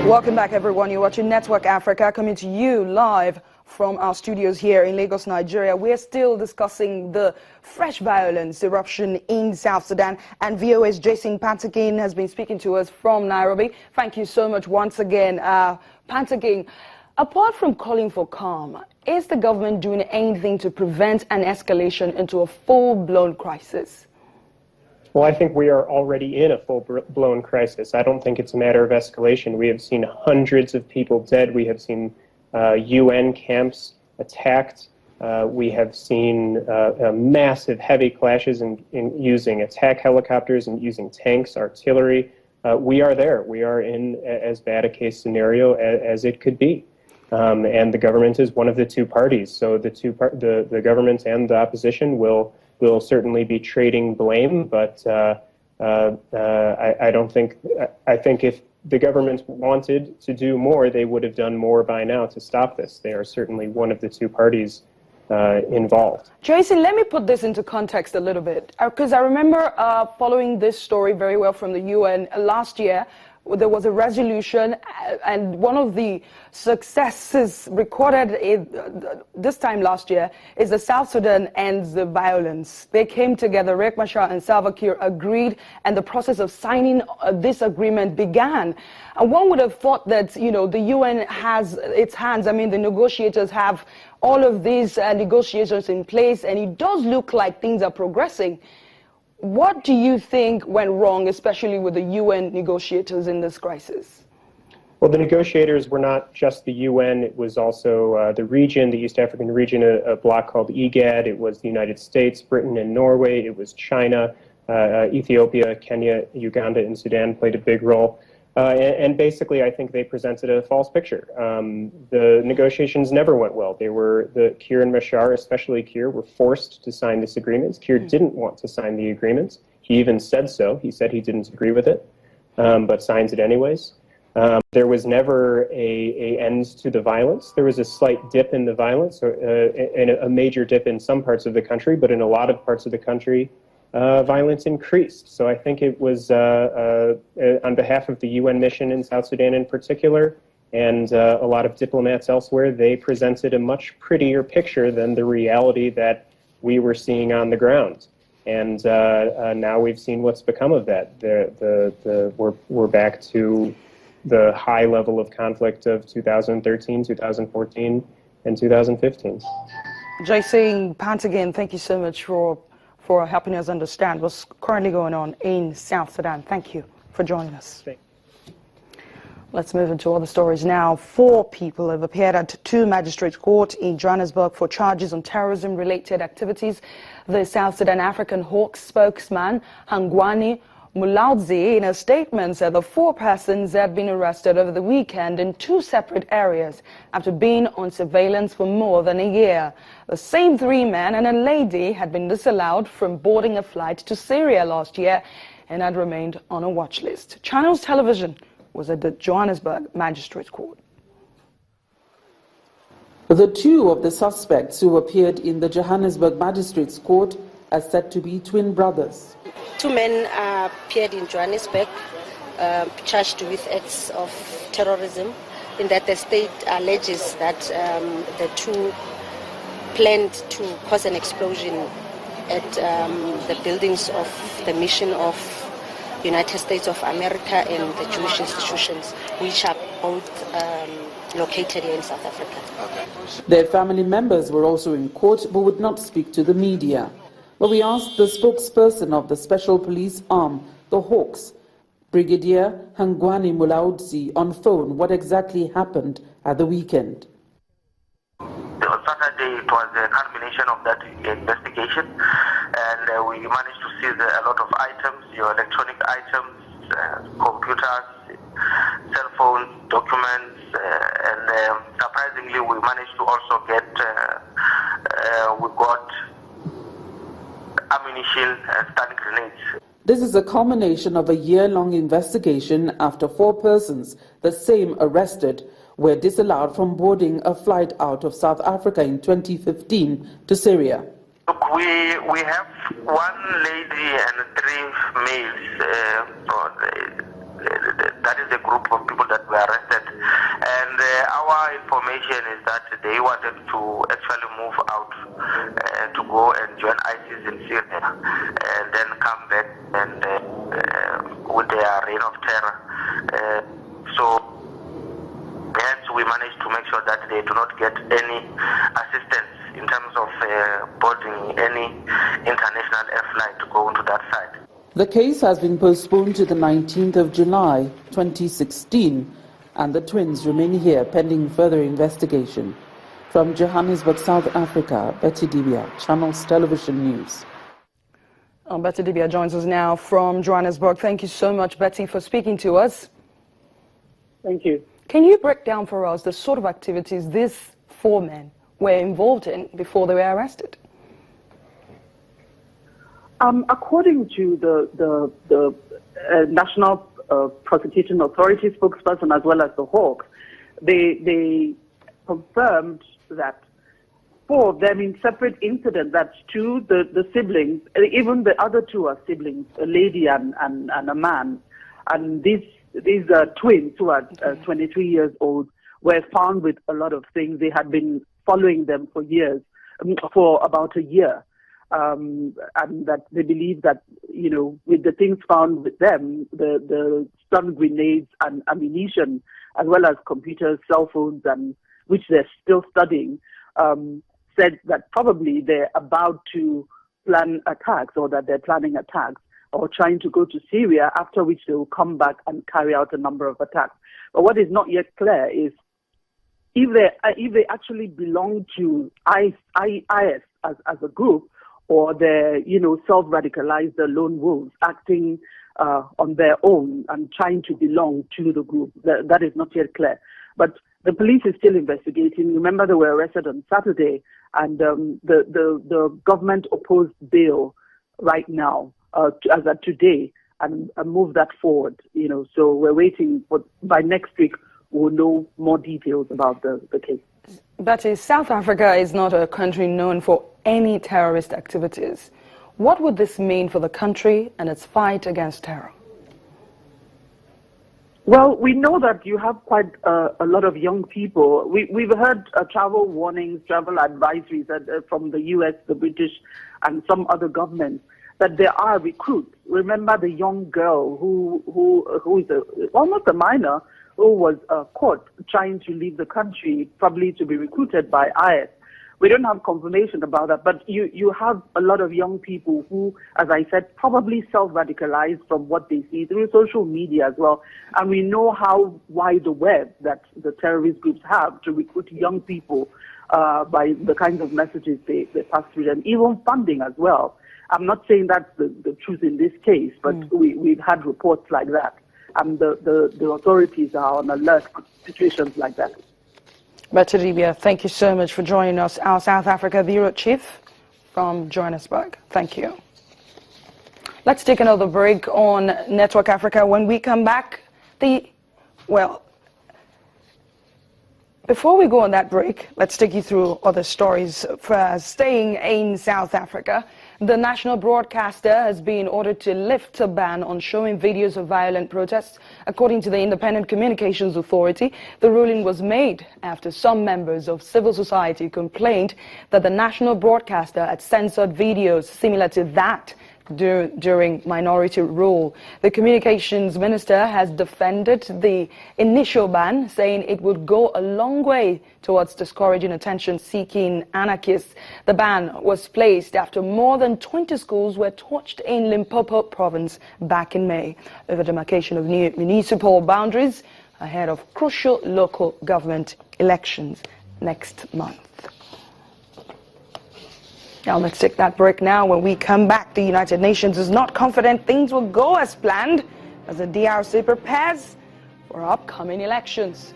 Welcome back, everyone. You're watching Network Africa, coming to you live from our studios here in Lagos, Nigeria. We're still discussing the fresh violence eruption in South Sudan, and VOA's Jason Pantakin has been speaking to us from Nairobi. Thank you so much once again, Pantakin. Apart from calling for calm, is the government doing anything to prevent an escalation into a full-blown crisis? Well, I think we are already in a full-blown crisis. I don't think it's a matter of escalation. We have seen hundreds of people dead. We have seen UN camps attacked. We have seen massive heavy clashes in using attack helicopters and using tanks, artillery. We are there. We are in as bad a case scenario as it could be. And the government is one of the two parties. So the government and the opposition will certainly be trading blame, but I don't think. I think if the government wanted to do more, they would have done more by now to stop this. They are certainly one of the two parties involved. Jason, let me put this into context a little bit, because I remember following this story very well from the UN last year. There was a resolution, and one of the successes recorded this time last year is the South Sudan ends the violence. They came together, Riek Machar and Salva Kiir agreed, and the process of signing this agreement began. And one would have thought that, you know, the UN has its hands. I mean, the negotiators have all of these negotiations in place, and it does look like things are progressing. What do you think went wrong, especially with the UN negotiators in this crisis? Well, the negotiators were not just the UN. It was also the region, the East African region, a bloc called IGAD. It was the United States, Britain, and Norway. It was China, Ethiopia, Kenya, Uganda, and Sudan played a big role. And basically, I think they presented a false picture. The negotiations never went well. Kiir and Machar, especially Kiir, were forced to sign this agreement. Kiir didn't want to sign the agreement. He even said so. He said he didn't agree with it, but signs it anyways. There was never an end to the violence. There was a slight dip in the violence, and a major dip in some parts of the country, but in a lot of parts of the country, violence increased. So I think it was on behalf of the UN mission in South Sudan in particular, and a lot of diplomats elsewhere, they presented a much prettier picture than the reality that we were seeing on the ground. And now we've seen what's become of that. We're back to the high level of conflict of 2013, 2014, and 2015. Jason Pantakin, thank you so much for helping us understand what's currently going on in South Sudan. Thank you for joining us. Let's move into other stories now. 4 people have appeared at 2 magistrates' court in Johannesburg for charges on terrorism-related activities. The South Sudan African Hawks spokesman, Hangwani Mulaudzi, in a statement said the 4 persons had been arrested over the weekend in 2 separate areas after being on surveillance for more than a year. The same 3 men and a lady had been disallowed from boarding a flight to Syria last year and had remained on a watch list. Channels Television was at the Johannesburg Magistrates Court. The 2 of the suspects who appeared in the Johannesburg Magistrates Court are said to be twin brothers. 2 men appeared in Johannesburg, charged with acts of terrorism, in that the state alleges that the 2 planned to cause an explosion at the buildings of the mission of United States of America and the Jewish institutions, which are both located here in South Africa. Their family members were also in court but would not speak to the media. But we asked the spokesperson of the Special Police Arm, the Hawks, Brigadier Hangwani Mulaudzi, on phone what exactly happened at the weekend. On Saturday, it was a culmination of that investigation, and we managed to seize a lot of items, your electronic items, computers, cell phones, documents, and surprisingly, we managed to also get, we got ammunition and stun grenades. This is a culmination of a year-long investigation after 4 persons, the same arrested, were disallowed from boarding a flight out of South Africa in 2015 to Syria. Look, we have 1 lady and 3 males that is the group of people that were arrested. And our information is that they wanted to actually move out to go and join ISIS in Syria and then come back and with their reign of terror. So hence we managed to make sure that they do not get any assistance in terms of boarding any international air flight to go into that side. The case has been postponed to the 19th of July 2016, and the twins remain here pending further investigation. From Johannesburg, South Africa, Betty Dibia, Channels Television News. Betty Dibia joins us now from Johannesburg. Thank you so much, Betty, for speaking to us. Thank you. Can you break down for us the sort of activities these four men were involved in before they were arrested? According to the National Prosecution Authority spokesperson as well as the Hawks, they confirmed that four of them in separate incidents, that's two, the siblings, even the other two are siblings, a lady and a man, and these twins who are 23 years old were found with a lot of things. They had been following them for years, for about a year. And that they believe that, you know, with the things found with them, the stun grenades and ammunition, as well as computers, cell phones, and which they're still studying, said that probably they're about to plan attacks, or that they're planning attacks, or trying to go to Syria, after which they will come back and carry out a number of attacks. But what is not yet clear is if they actually belong to IS as a group, or they're, you know, self-radicalized, the lone wolves acting on their own and trying to belong to the group. That is not yet clear. But the police is still investigating. Remember, they were arrested on Saturday, and the government opposed bail right now, as of today, and move that forward. You know, so we're waiting for, by next week we'll know more details about the case. Betty, South Africa is not a country known for any terrorist activities. What would this mean for the country and its fight against terror? Well, we know that you have quite a lot of young people. We've heard travel warnings, travel advisories from the U.S., the British, and some other governments that there are recruits. Remember the young girl who is almost a minor, who was caught trying to leave the country, probably to be recruited by IS. We don't have confirmation about that, but you have a lot of young people who, as I said, probably self-radicalized from what they see through social media as well. And we know how wide the web that the terrorist groups have to recruit young people by the kinds of messages they pass through them, even funding as well. I'm not saying that's the truth in this case, but we've had reports like that. And the authorities are on alert for situations like that. Betty Dibia, thank you so much for joining us, our South Africa Bureau Chief from Johannesburg. Thank you. Let's take another break on Network Africa. When we come back, before we go on that break, let's take you through other stories. First, staying in South Africa, the national broadcaster has been ordered to lift a ban on showing videos of violent protests. According to the Independent Communications Authority, the ruling was made after some members of civil society complained that the national broadcaster had censored videos similar to that during minority rule. The communications minister has defended the initial ban, saying it would go a long way towards discouraging attention-seeking anarchists. The ban was placed after more than 20 schools were torched in Limpopo province back in May over demarcation of new municipal boundaries ahead of crucial local government elections next month. Now let's take that break now. When we come back, the United Nations is not confident things will go as planned as the DRC prepares for upcoming elections.